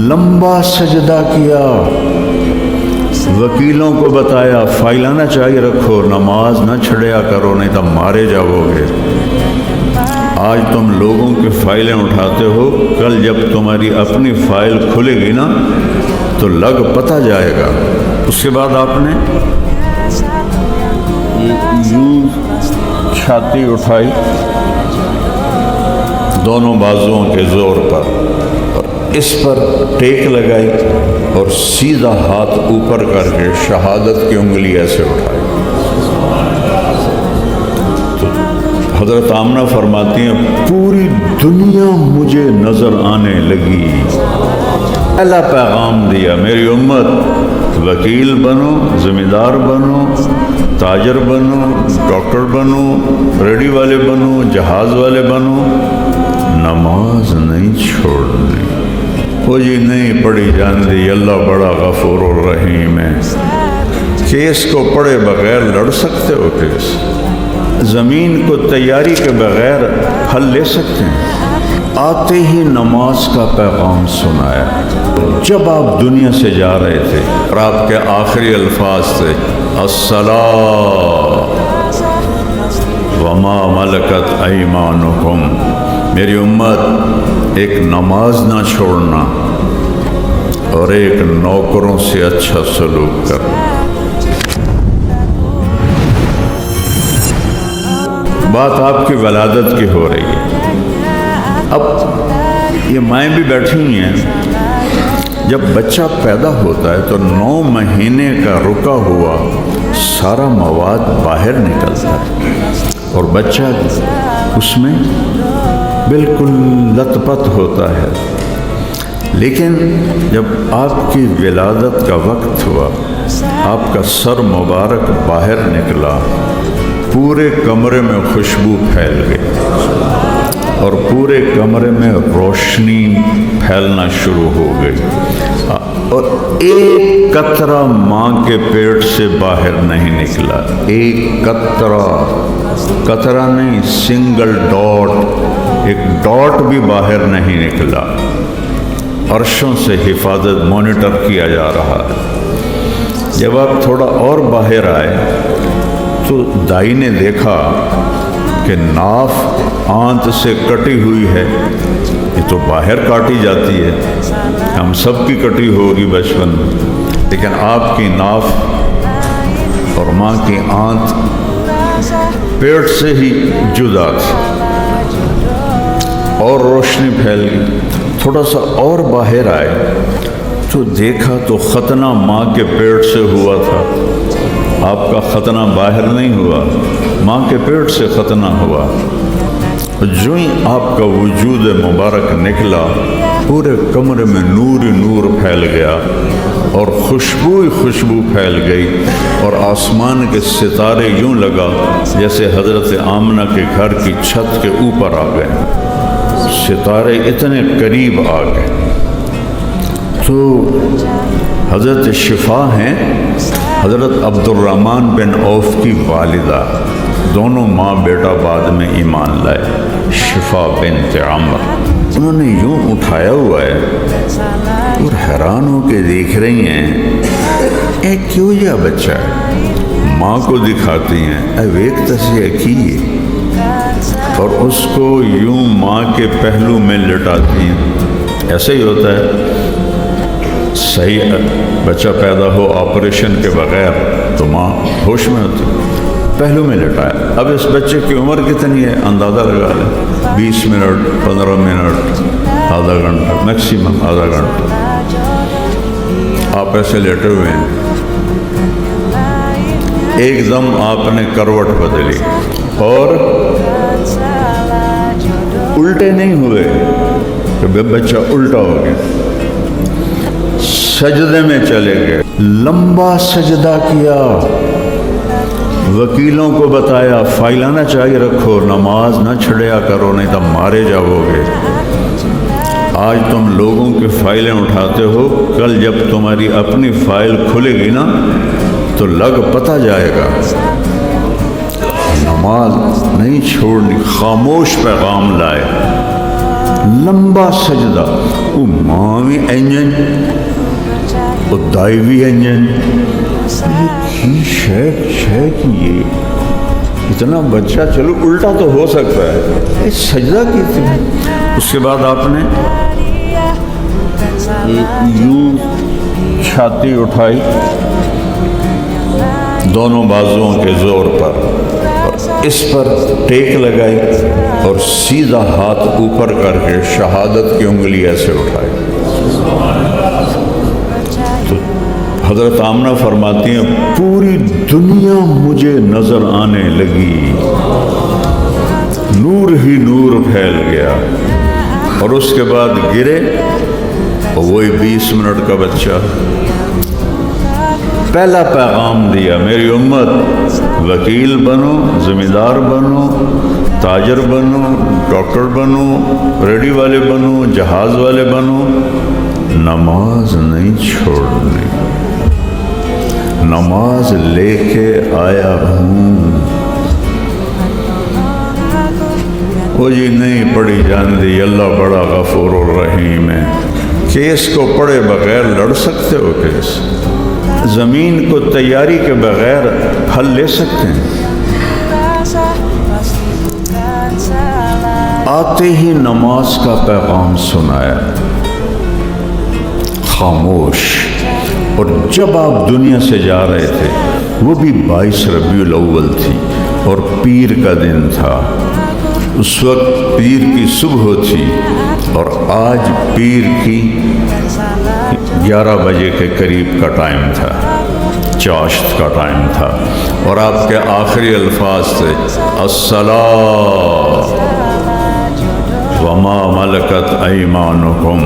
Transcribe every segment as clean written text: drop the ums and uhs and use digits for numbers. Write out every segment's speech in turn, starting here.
لمبا سجدہ کیا، وکیلوں کو بتایا فائلہ نہ چاہیے رکھو، نماز نہ چھڑیا کرو نہیں تو مارے جاؤ گے۔ آج تم لوگوں کی فائلیں اٹھاتے ہو، کل جب تمہاری اپنی فائل کھلے گی نا تو لگ پتہ جائے گا۔ اس کے بعد آپ نے یوں چھاتی اٹھائی دونوں بازوؤں کے زور پر، اور اس پر ٹیک لگائی اور سیدھا ہاتھ اوپر کر کے شہادت کی انگلی ایسے اٹھائی۔ تو حضرت آمنہ فرماتی ہیں پوری دنیا مجھے نظر آنے لگی۔ پہلا پیغام دیا میری امت، وکیل بنو، ذمہ دار بنو، تاجر بنو، ڈاکٹر بنو، ریڈی والے بنو، جہاز والے بنو، نماز نہیں چھوڑنی۔ وہ جی نہیں پڑھی جاندی، اللہ بڑا غفور الرحیم ہے۔ کیس کو پڑھے بغیر لڑ سکتے ہو کیس؟ زمین کو تیاری کے بغیر حل لے سکتے ہیں؟ آتے ہی نماز کا پیغام سنایا۔ جب آپ دنیا سے جا رہے تھے اور آپ کے آخری الفاظ تھے الصلاۃ وما ملکت ایمانکم، میری امت ایک نماز نہ چھوڑنا اور ایک نوکروں سے اچھا سلوک کرنا۔ بات آپ کی ولادت کی ہو رہی ہے۔ اب یہ مائیں بھی بیٹھی ہوئی ہیں، جب بچہ پیدا ہوتا ہے تو 9 مہینے کا رکا ہوا سارا مواد باہر نکلتا ہے اور بچہ اس میں بالکل لت پت ہوتا ہے، لیکن جب آپ کی ولادت کا وقت ہوا، آپ کا سر مبارک باہر نکلا، پورے کمرے میں خوشبو پھیل گئی اور پورے کمرے میں روشنی پھیلنا شروع ہو گئی، اور ایک قطرہ ماں کے پیٹ سے باہر نہیں نکلا، ایک قطرہ نہیں، سنگل ڈاٹ، ایک ڈاٹ بھی باہر نہیں نکلا۔ عرشوں سے حفاظت مانیٹر کیا جا رہا ہے۔ جب آپ تھوڑا اور باہر آئے تو دائی نے دیکھا کہ ناف آنت سے کٹی ہوئی ہے، یہ تو باہر کاٹی جاتی ہے، ہم سب کی کٹی ہوگی بچپن میں، لیکن آپ کی ناف اور ماں کی آنت پیٹ سے ہی جدا تھی، اور روشنی پھیل گئی۔ تھوڑا سا اور باہر آئے تو دیکھا تو ختنہ ماں کے پیٹ سے ہوا تھا، آپ کا ختنہ باہر نہیں ہوا، ماں کے پیٹ سے ختنہ ہوا۔ جو ہی آپ کا وجود مبارک نکلا، پورے کمرے میں نور ہی نور پھیل گیا اور خوشبو ہی خوشبو پھیل گئی، اور آسمان کے ستارے یوں لگا جیسے حضرت آمنہ کے گھر کی چھت کے اوپر آ گئے، ستارے اتنے قریب آ گئے۔ تو حضرت شفا ہیں حضرت عبد الرحمن بن عوف کی والدہ، دونوں ماں بیٹا بعد میں ایمان لائے، شفا بنت عمر۔ انہوں نے یوں اٹھایا ہوا ہے اور حیران ہو کے دیکھ رہی ہیں اے کیوں یہ بچہ ہے، ماں کو دکھاتی ہیں اے ویک تسیہ کیے، اور اس کو یوں ماں کے پہلو میں لٹاتی ہیں۔ ایسے ہی ہوتا ہے، صحیح بچہ پیدا ہو آپریشن کے بغیر تو ماں ہوش میں ہوتی، پہلو میں لٹایا۔ اب اس بچے کی عمر کتنی ہے اندازہ لگا لیں، 20 منٹ، 15 منٹ، آدھا گھنٹہ، میکسیمم آدھا گھنٹہ آپ ایسے لیٹے ہوئے ہیں۔ ایک دم آپ نے کروٹ بدلی اور الٹے نہیں ہوئے کہ بچہ الٹا ہو گیا، سجدے میں چلے گئے، لمبا سجدہ کیا، وکیلوں کو بتایا فائلہ نہ چاہیے رکھو، نماز نہ چھڑیا کرو نہیں تو مارے جاؤ گے۔ آج تم لوگوں کی فائلیں اٹھاتے ہو، کل جب تمہاری اپنی فائل کھلے گی نا تو لگ پتہ جائے گا۔ نماز نہیں چھوڑنی، خاموش پیغام لائے، لمبا سجدہ، وہ ماں بھی انجن وہ دائی بھی انجن یہ شیخ یہ اتنا بچہ چلو الٹا تو ہو سکتا ہے سجدہ کی تھی. اس کے بعد آپ نے یوں چھاتی اٹھائی دونوں بازوؤں کے زور پر اور اس پر ٹیک لگائی اور سیدھا ہاتھ اوپر کر کے شہادت کی انگلی ایسے اٹھائی. تو حضرت آمنہ فرماتی ہیں پوری دنیا مجھے نظر آنے لگی, نور ہی نور پھیل گیا. اور اس کے بعد گرے اور وہی 20 منٹ کا بچہ پہلا پیغام دیا میری امت وکیل بنو, زمیندار بنو, تاجر بنو, ڈاکٹر بنو, ریڈی والے بنو, جہاز والے بنو, نماز نہیں چھوڑنی. نماز لے کے آیا ہوں. وہ جی نہیں پڑھی جاندی اللہ بڑا غفور الرحیم ہے. کیس کو پڑھے بغیر لڑ سکتے ہو کیس؟ زمین کو تیاری کے بغیر حل لے سکتے ہیں؟ آتے ہی نماز کا پیغام سنایا, خاموش. اور جب آپ دنیا سے جا رہے تھے وہ بھی 22 ربیع الاول تھی اور پیر کا دن تھا. اس وقت پیر کی صبح تھی اور آج پیر کی 11 بجے کے قریب کا ٹائم تھا, چاشت کا ٹائم تھا. اور آپ کے آخری الفاظ تھے الصلاۃ وما ملکت ایمانکم.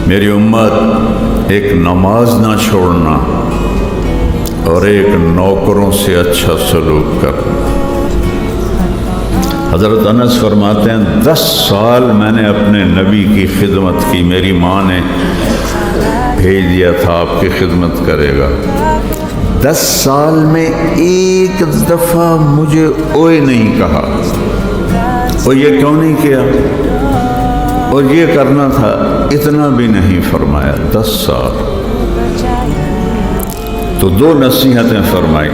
میری امت ایک نماز نہ چھوڑنا اور ایک نوکروں سے اچھا سلوک کرنا. حضرت انس فرماتے ہیں 10 سال میں نے اپنے نبی کی خدمت کی. میری ماں نے بھیج دیا تھا آپ کی خدمت کرے گا. 10 سال میں ایک دفعہ مجھے اوئے نہیں کہا. اور یہ کیوں نہیں کیا اور یہ کرنا تھا اتنا بھی نہیں فرمایا. 10 سال. تو 2 نصیحتیں فرمائی.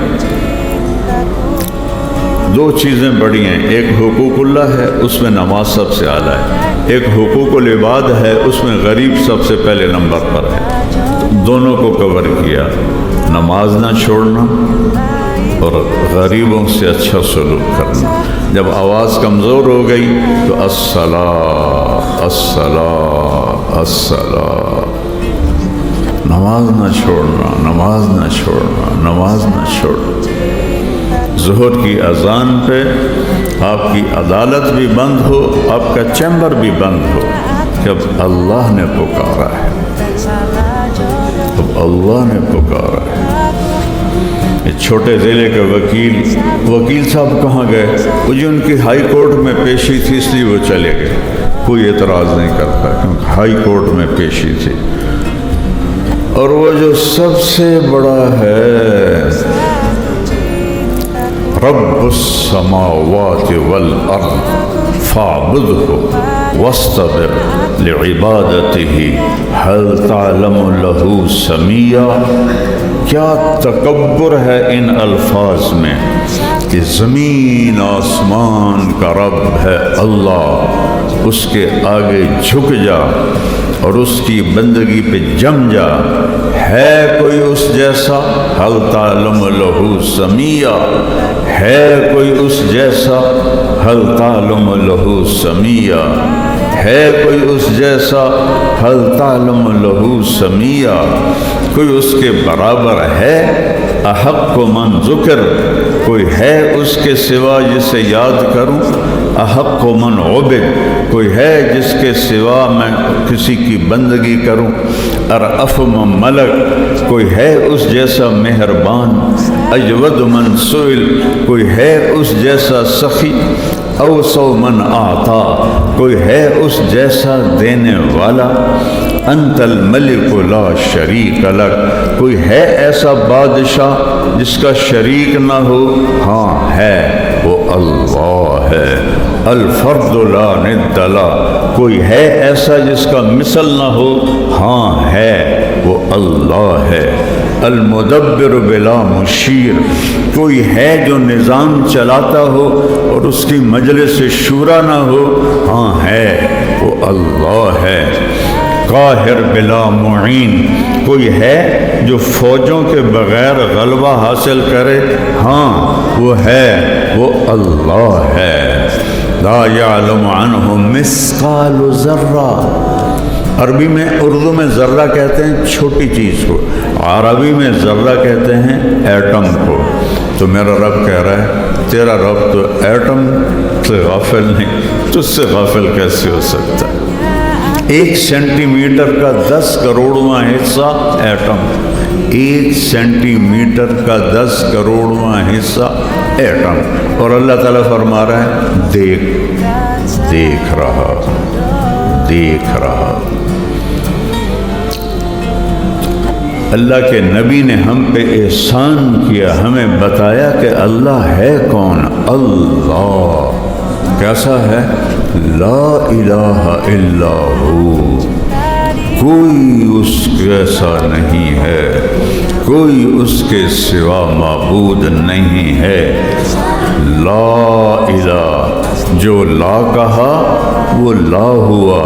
2 چیزیں بڑی ہیں, ایک حقوق اللہ ہے اس میں نماز سب سے اعلیٰ ہے, ایک حقوق العباد ہے اس میں غریب سب سے پہلے نمبر پر ہے. دونوں کو کور کیا, نماز نہ چھوڑنا اور غریبوں سے اچھا سلوک کرنا. جب آواز کمزور ہو گئی تو الصلاۃ الصلاۃ الصلاۃ, نماز نہ چھوڑنا, نماز نہ چھوڑنا, نماز نہ چھوڑنا. ظہر کی اذان پہ آپ کی عدالت بھی بند ہو, آپ کا چیمبر بھی بند ہو. جب اللہ نے پکارا ہے, جب اللہ نے پکارا ہے. چھوٹے ضلع کے وکیل صاحب کہاں گئے؟ وہ جو ان کی ہائی کورٹ میں پیشی تھی اس لیے وہ چلے گئے. کوئی اعتراض نہیں کرتا کیونکہ ہائی کورٹ میں پیشی تھی. اور وہ جو سب سے بڑا ہے رب السماوات والارض فاعبدہ واصطبر لعبادتہ هل تعلم له سمیہ. کیا تکبر ہے ان الفاظ میں کہ زمین آسمان کا رب ہے اللہ, اس کے آگے جھک جا اور اس کی بندگی پہ جم جا. ہے کوئی اس جیسا؟ هل تعلم له سمیہ. ہے کوئی اس جیسا؟ هل تعلم له سمیہ. ہے کوئی اس جیسا؟ هل تعلم له سمیہ. کوئی اس کے برابر ہے؟ احق من ذکر. کوئی ہے اس کے سوا جسے یاد کروں؟ احق من عبد. کوئی ہے جس کے سوا میں کسی کی بندگی کروں؟ ارأف من ملک. کوئی ہے اس جیسا مہربان؟ اجود من سئل. کوئی ہے اس جیسا سخی؟ اوسع من اعطا. کوئی ہے اس جیسا دینے والا؟ انت الملک لا شریک لک، کوئی ہے ایسا بادشاہ جس کا شریک نہ ہو؟ ہاں ہے، وہ اللہ ہے۔ الفرد لا ند لہ، کوئی ہے ایسا جس کا مثل نہ ہو؟ ہاں ہے، وہ اللہ ہے۔ المدبر بلا مشیر، کوئی ہے جو نظام چلاتا ہو اور اس کی مجلس شورا نہ ہو؟ ہاں ہے، وہ اللہ ہے۔ قاہر بلا معین، کوئی ہے جو فوجوں کے بغیر غلبہ حاصل کرے؟ ہاں وہ ہے، وہ اللہ ہے۔ لا یعلم عنہ مثقال ذرہ، عربی میں، اردو میں ذرہ کہتے ہیں چھوٹی چیز کو، عربی میں ذرہ کہتے ہیں ایٹم کو۔ تو میرا رب کہہ رہا ہے تیرا رب تو ایٹم سے غافل نہیں، تجھ سے غافل کیسے ہو سکتا ہے؟ 1 سینٹی میٹر کا 10 کروڑواں حصہ ایٹم، 1 سینٹی میٹر کا 10 کروڑواں حصہ ایٹم، اور اللہ تعالیٰ فرما رہا ہے دیکھ رہا۔ اللہ کے نبی نے ہم پہ احسان کیا، ہمیں بتایا کہ اللہ ہے کون؟ اللہ کیسا ہے؟ لا الہ الا ہو، کوئی اس جیسا نہیں ہے، کوئی اس کے سوا معبود نہیں ہے۔ لا الہ، جو لا کہا وہ لا ہوا،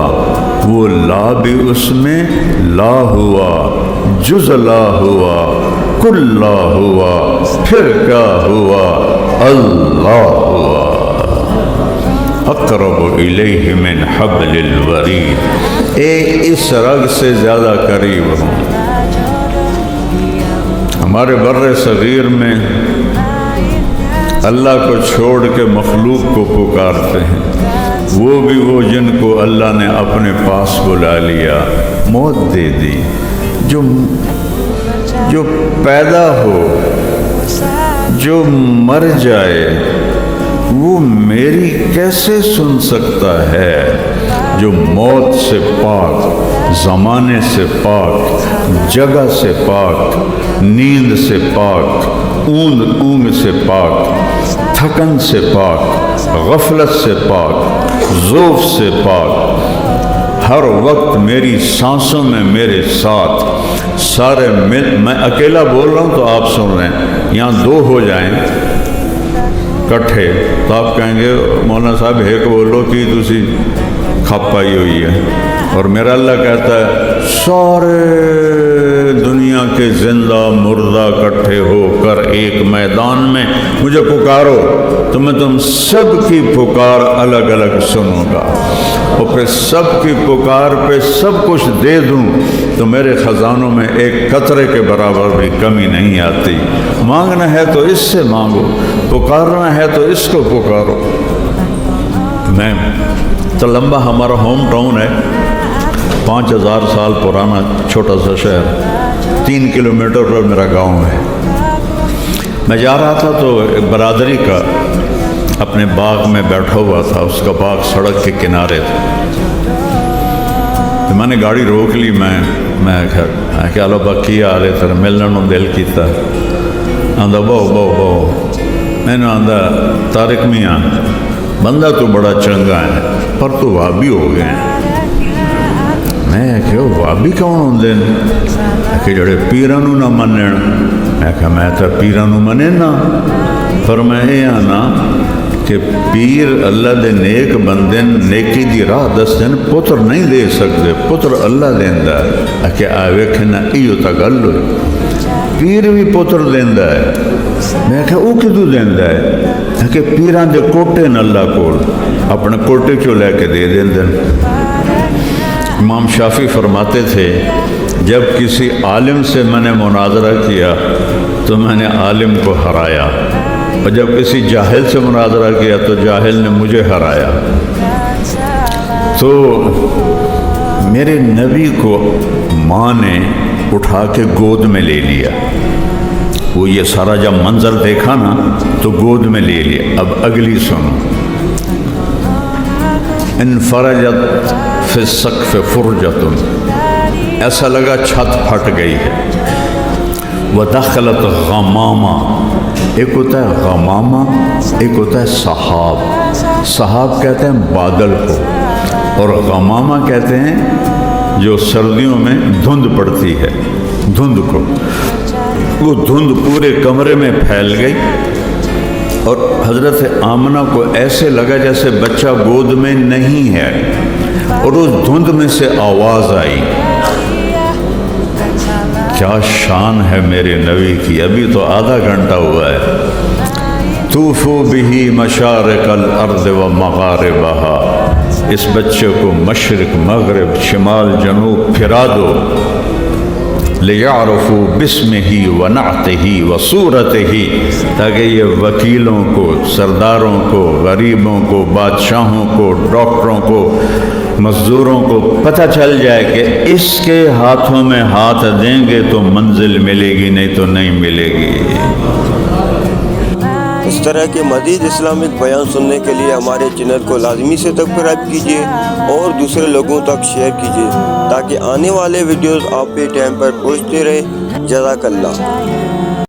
وہ لا بھی اس میں لا ہوا، جز لا ہوا، کل لا ہوا، پھر کیا ہوا؟ اللہ ہوا۔ اقرب الیہ من حبل الورید، اس رگ سے زیادہ قریب ہوں۔ ہمارے بر صغیر میں اللہ کو چھوڑ کے مخلوق کو پکارتے ہیں، وہ بھی وہ جن کو اللہ نے اپنے پاس بلا لیا، موت دے دی۔ جو پیدا ہو، جو مر جائے، وہ میری کیسے سن سکتا ہے؟ جو موت سے پاک، زمانے سے پاک، جگہ سے پاک، نیند سے پاک، اونگ سے پاک، تھکن سے پاک، غفلت سے پاک، ذوف سے پاک، ہر وقت میری سانسوں میں میرے ساتھ، سارے میں اکیلا بول رہا ہوں تو آپ سن رہے ہیں، یہاں 2 ہو جائیں کٹھے تو آپ کہیں گے مولانا صاحب ایک بولو کہ تسی کھپ پائی ہوئی ہے، اور میرا اللہ کہتا ہے سارے دنیا کے زندہ مردہ کٹھے ہو کر ایک میدان میں مجھے پکارو تو میں تم سب کی پکار الگ الگ سنوں گا، اور پھر سب کی پکار پہ سب کچھ دے دوں تو میرے خزانوں میں ایک قطرے کے برابر بھی کمی نہیں آتی۔ مانگنا ہے تو اس سے مانگو، پکارنا ہے تو اس کو پکارو۔ میں تو لمبا ہمارا ہوم ٹاؤن ہے، 5000 سال پرانا چھوٹا سا شہر، 3 کلومیٹر پر میرا گاؤں ہے۔ میں جا رہا تھا تو ایک برادری کا اپنے باغ میں بیٹھا ہوا تھا، اس کا باغ سڑک کے کنارے تھا، تو میں نے گاڑی روک لی۔ میں کہ لو باقی آ رہے تھے ملنے نو دل کیتا، آندا بہو میں نے آندا طارق میاں بندہ تو بڑا چنگا ہے پر تو وابی ہو گئے ہیں۔ میں کہ وابی کون ہوندے نے؟ کہ جڑے پیراں نو نہ منن۔ میں کہ میں تو پیراں نو منے نا، پر میں یہ آنا کہ پیر اللہ دے نیک بندے نیکی دی راہ دسن، پتر نہیں دے سکتے، پتر اللہ دیندا ہے۔ کہ آ ویکھنا ایو تا گل ہوئی، پیر بھی پتر دیندا ہے۔ میں کہ وہ کدوں دیندا ہے؟ کہ پیراں دے کوٹے ن اللہ کول، اپنے کوٹے چوں لے کے دے دیندے۔ امام شافعی فرماتے تھے جب کسی عالم سے میں نے مناظرہ کیا تو میں نے عالم کو ہرایا، اور جب کسی جاہل سے مناظرہ کیا تو جاہل نے مجھے ہرایا۔ تو میرے نبی کو ماں نے اٹھا کے گود میں لے لیا، وہ یہ سارا جب منظر دیکھا نا تو گود میں لے لیا۔ اب اگلی سنو، انفرجت فی السقف فرجۃ، ایسا لگا چھت پھٹ گئی ہے۔ وَدَخَلَتْ غَمَامًا، ایک ہوتا ہے غمامہ، ایک ہوتا ہے سحاب۔ سحاب کہتے ہیں بادل کو، اور غمامہ کہتے ہیں جو سردیوں میں دھند پڑتی ہے، دھند کو۔ وہ دھند پورے کمرے میں پھیل گئی، اور حضرت آمنہ کو ایسے لگا جیسے بچہ گود میں نہیں ہے، اور اس دھند میں سے آواز آئی۔ کیا شان ہے میرے نبی کی، ابھی تو آدھا گھنٹہ ہوا ہے۔ طوفوا بہ مشارق الارض و مغاربہا، اس بچے کو مشرق مغرب شمال جنوب پھرا دو۔ لِيَعْرُفُوا بِاسْمِهِ وَنَعْتِهِ وَصُورَتِهِ، تاکہ یہ وکیلوں کو، سرداروں کو، غریبوں کو، بادشاہوں کو، ڈاکٹروں کو، مزدوروں کو پتہ چل جائے کہ اس کے ہاتھوں میں ہاتھ دیں گے تو منزل ملے گی، نہیں تو نہیں ملے گی۔ اس طرح کے مزید اسلامک بیان سننے کے لیے ہمارے چینل کو لازمی سے سبسکرائب کیجیے اور دوسرے لوگوں تک شیئر کیجیے تاکہ آنے والے ویڈیوز آپ کے ٹائم پر پہنچتے رہے۔ جزاک اللہ۔